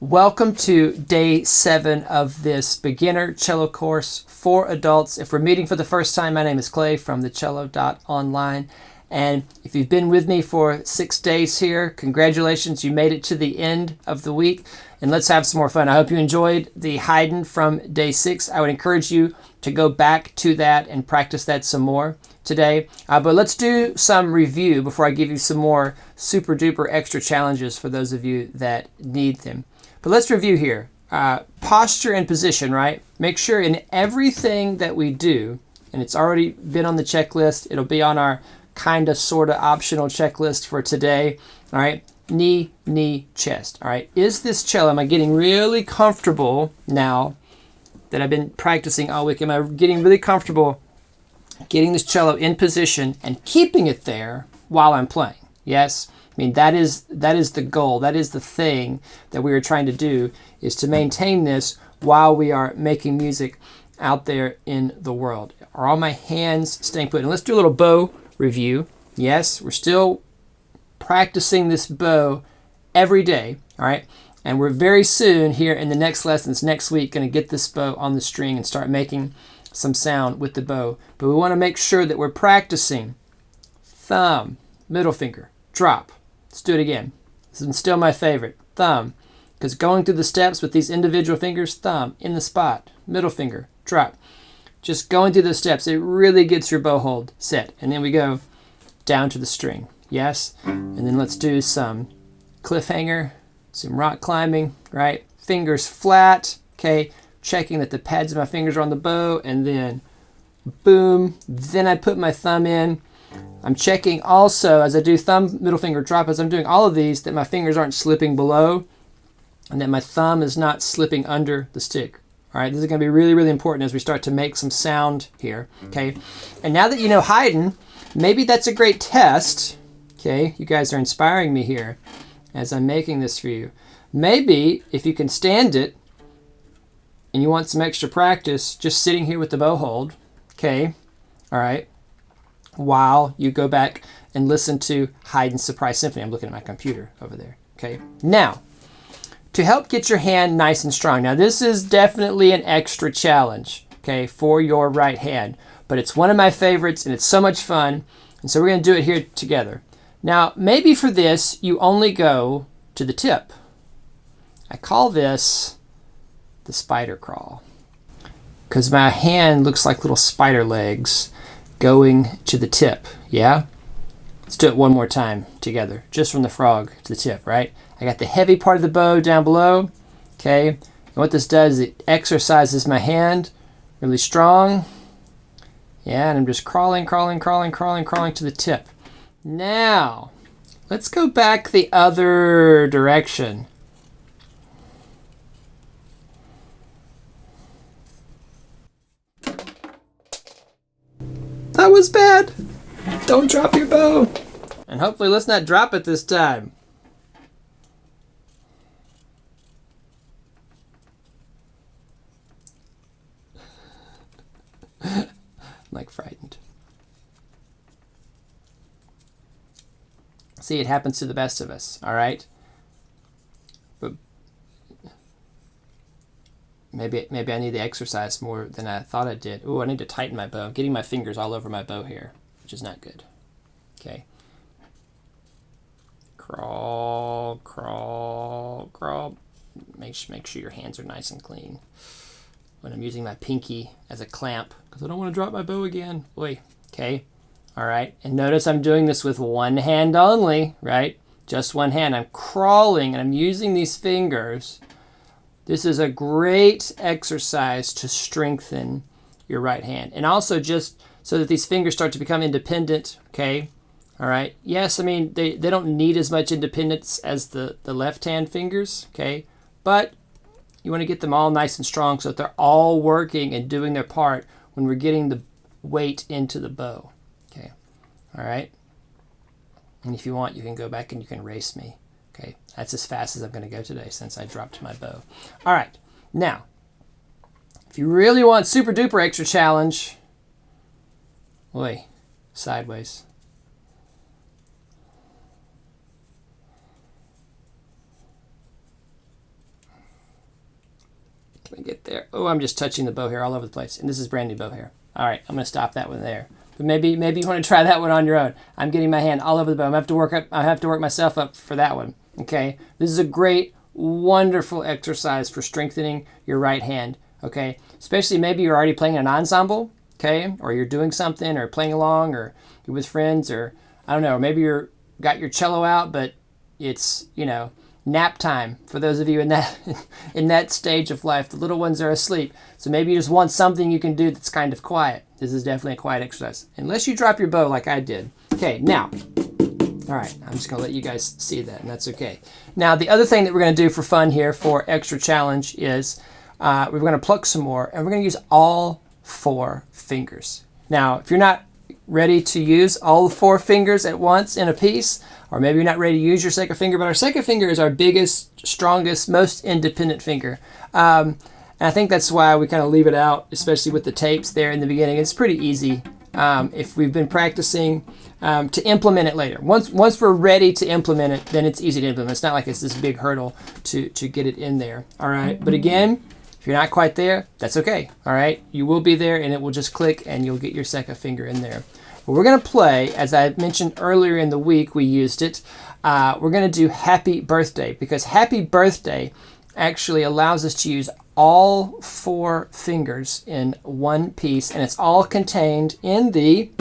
Welcome to day 7 of this beginner cello course for adults. If we're meeting for the first time, my name is Clay from thecello.online. And if you've been with me for 6 days here, congratulations, you made it to the end of the week. And let's have some more fun. I hope you enjoyed the Haydn from day 6. I would encourage you to go back to that and practice that some more today. But let's do some review before I give you some more super duper extra challenges for those of you that need them. But let's review here. Posture and position, right? Make sure in everything that we do, and it's already been on the checklist, it'll be on our kind of sort of optional checklist for today. All right, knee, knee, chest. All right, is this cello, am I getting really comfortable now that I've been practicing all week? Am I getting really comfortable getting this cello in position and keeping it there while I'm playing? Yes. I mean, that is the goal. That is the thing that we are trying to do, is to maintain this while we are making music out there in the world. Are all my hands staying put? And let's do a little bow review. Yes, we're still practicing this bow every day, all right? And we're very soon here in the next lessons next week going to get this bow on the string and start making some sound with the bow. But we want to make sure that we're practicing thumb, middle finger, drop. Let's do it again. This is still my favorite. Thumb. Because going through the steps with these individual fingers, thumb, in the spot, middle finger, drop. Just going through the steps, it really gets your bow hold set. And then we go down to the string. Yes? And then let's do some cliffhanger, some rock climbing, right? Fingers flat, okay? Checking that the pads of my fingers are on the bow, and then boom. Then I put my thumb in. I'm checking also, as I do thumb, middle finger, drop, as I'm doing all of these, that my fingers aren't slipping below and that my thumb is not slipping under the stick. All right, this is going to be really, really important as we start to make some sound here, okay? And now that you know Haydn, maybe that's a great test, okay? You guys are inspiring me here as I'm making this for you. Maybe if you can stand it and you want some extra practice, just sitting here with the bow hold, okay? All right. While you go back and listen to Haydn's Surprise Symphony. I'm looking at my computer over there. Okay. Now, to help get your hand nice and strong. Now, this is definitely an extra challenge, okay, for your right hand. But it's one of my favorites, and it's so much fun. And so we're going to do it here together. Now, maybe for this, you only go to the tip. I call this the spider crawl, because my hand looks like little spider legs going to the tip, yeah? Let's do it one more time together, just from the frog to the tip, right? I got the heavy part of the bow down below, okay? And what this does is it exercises my hand really strong. Yeah, and I'm just crawling, crawling, crawling, crawling, crawling to the tip. Now, let's go back the other direction. That was bad. Don't drop your bow. And hopefully let's not drop it this time. I'm like frightened. See, it happens to the best of us, all right? But maybe I need to exercise more than I thought I did. Ooh, I need to tighten my bow. I'm getting my fingers all over my bow here, which is not good. Okay. Crawl, crawl, crawl. Make sure your hands are nice and clean. When I'm using my pinky as a clamp, because I don't want to drop my bow again. Oi. Okay. All right. And notice I'm doing this with one hand only, right? Just one hand. I'm crawling and I'm using these fingers. This is a great exercise to strengthen your right hand. And also just so that these fingers start to become independent, okay? All right. Yes, I mean, they don't need as much independence as the left hand fingers, okay? But you want to get them all nice and strong so that they're all working and doing their part when we're getting the weight into the bow, okay? All right. And if you want, you can go back and you can race me. Okay, that's as fast as I'm going to go today since I dropped my bow. All right, now, if you really want super duper extra challenge, sideways. Let me get there. Oh, I'm just touching the bow hair all over the place. And this is brand new bow hair. All right, I'm going to stop that one there. But maybe you want to try that one on your own. I'm getting my hand all over the bow. I have to work myself up for that one. Okay, this is a great, wonderful exercise for strengthening your right hand. Okay, especially maybe you're already playing an ensemble. Okay, or you're doing something, or playing along, or you're with friends, or I don't know, or maybe you're got your cello out, but it's, you know, nap time for those of you in that stage of life. The little ones are asleep, so maybe you just want something you can do that's kind of quiet. This is definitely a quiet exercise, unless you drop your bow like I did. Okay, now, all right, I'm just gonna let you guys see that, and that's okay. Now, the other thing that we're gonna do for fun here, for extra challenge, is we're gonna pluck some more, and we're gonna use all 4 fingers. Now, if you're not ready to use all 4 fingers at once in a piece, or maybe you're not ready to use your second finger, but our second finger is our biggest, strongest, most independent finger. And I think that's why we kind of leave it out, especially with the tapes there in the beginning. It's pretty easy if we've been practicing to implement it later. Once we're ready to implement it, then it's easy to implement. It's not like it's this big hurdle to get it in there. All right, but again, if you're not quite there, that's okay. All right, you will be there, and it will just click, and you'll get your second finger in there. But we're going to play, as I mentioned earlier in the week, we used it. We're going to do Happy Birthday, because Happy Birthday actually allows us to use all 4 fingers in one piece, and it's all contained in the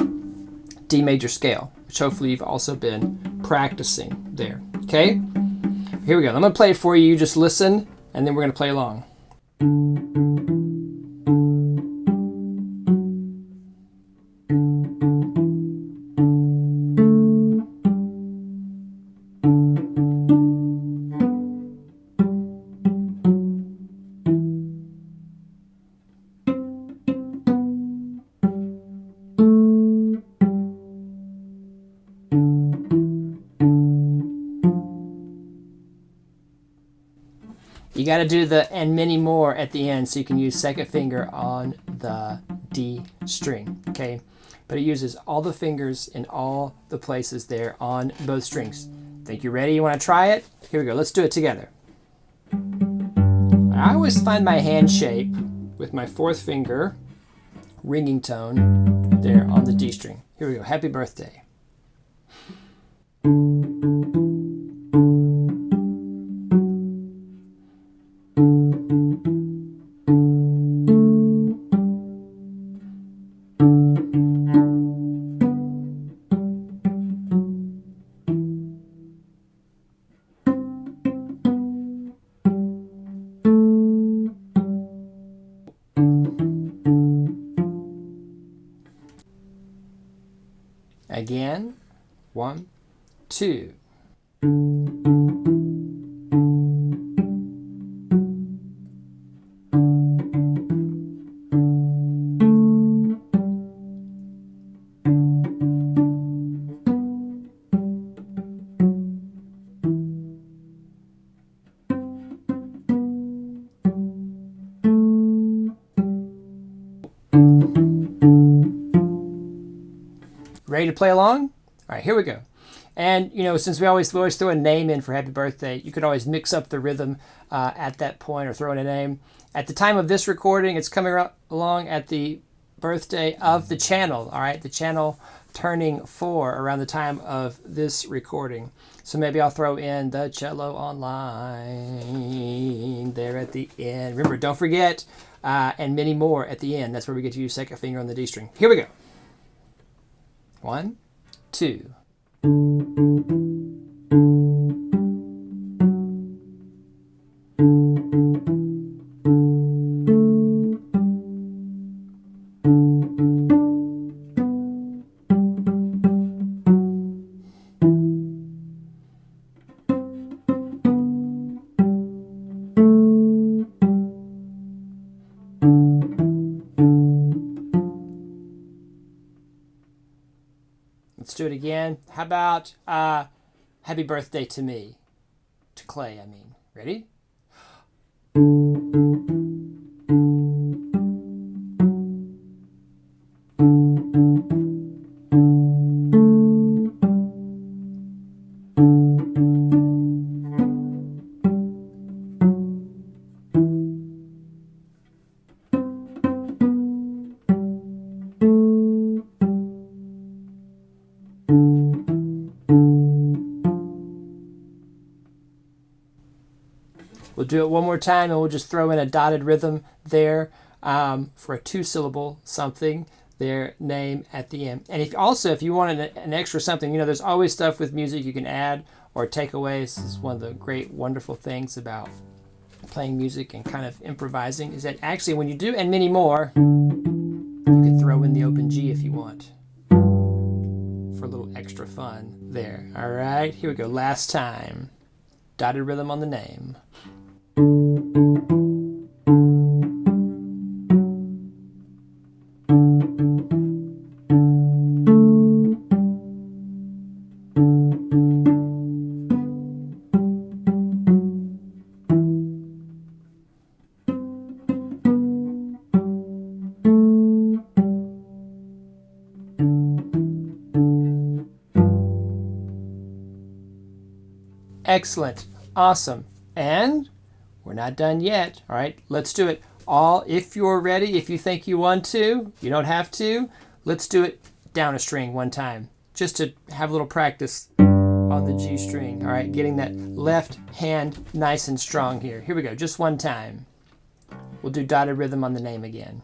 D major scale, which hopefully you've also been practicing there. Okay, here we go. I'm going to play it for you. You just listen, and then we're going to play along. You got to do the "and many more" at the end, so you can use second finger on the D string, okay? But it uses all the fingers in all the places there on both strings. Think you're ready? You want to try it? Here we go. Let's do it together. I always find my hand shape with my 4th finger, ringing tone, there on the D string. Here we go. Happy birthday. Again, 1, 2. Ready to play along? All right, here we go. And, you know, since we always throw a name in for Happy Birthday, you could always mix up the rhythm at that point, or throw in a name. At the time of this recording, it's coming along at the birthday of the channel, all right? The channel turning 4 around the time of this recording. So maybe I'll throw in the Cello Online there at the end. Remember, don't forget, and many more at the end. That's where we get to use second finger on the D string. Here we go. 1, 2. Let's do it again. How about Happy Birthday to me? To Clay, I mean. Ready? We'll do it one more time, and we'll just throw in a dotted rhythm there for a 2-syllable something, their name at the end. And if you want an extra something, there's always stuff with music you can add or take away. This is one of the great, wonderful things about playing music and kind of improvising, is that actually when you do, and many more, you can throw in the open G if you want for a little extra fun there. All right, here we go. Last time. Dotted rhythm on the name. Excellent. Awesome. And we're not done yet. All right, let's do it. If you're ready, if you think you want to, you don't have to. Let's do it down a string one time, just to have a little practice on the G string. All right, getting that left hand nice and strong here. Here we go, just one time. We'll do dotted rhythm on the name again.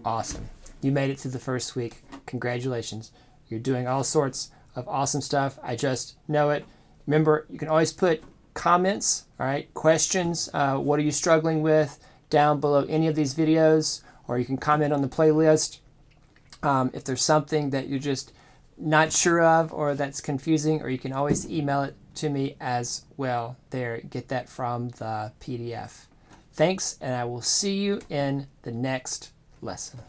Awesome. You made it through the first week. Congratulations. You're doing all sorts of awesome stuff. I just know it. Remember, you can always put comments, all right, questions. What are you struggling with down below any of these videos, or you can comment on the playlist. If there's something that you're just not sure of or that's confusing, or you can always email it to me as well. There, get that from the PDF. Thanks, and I will see you in the next lesson.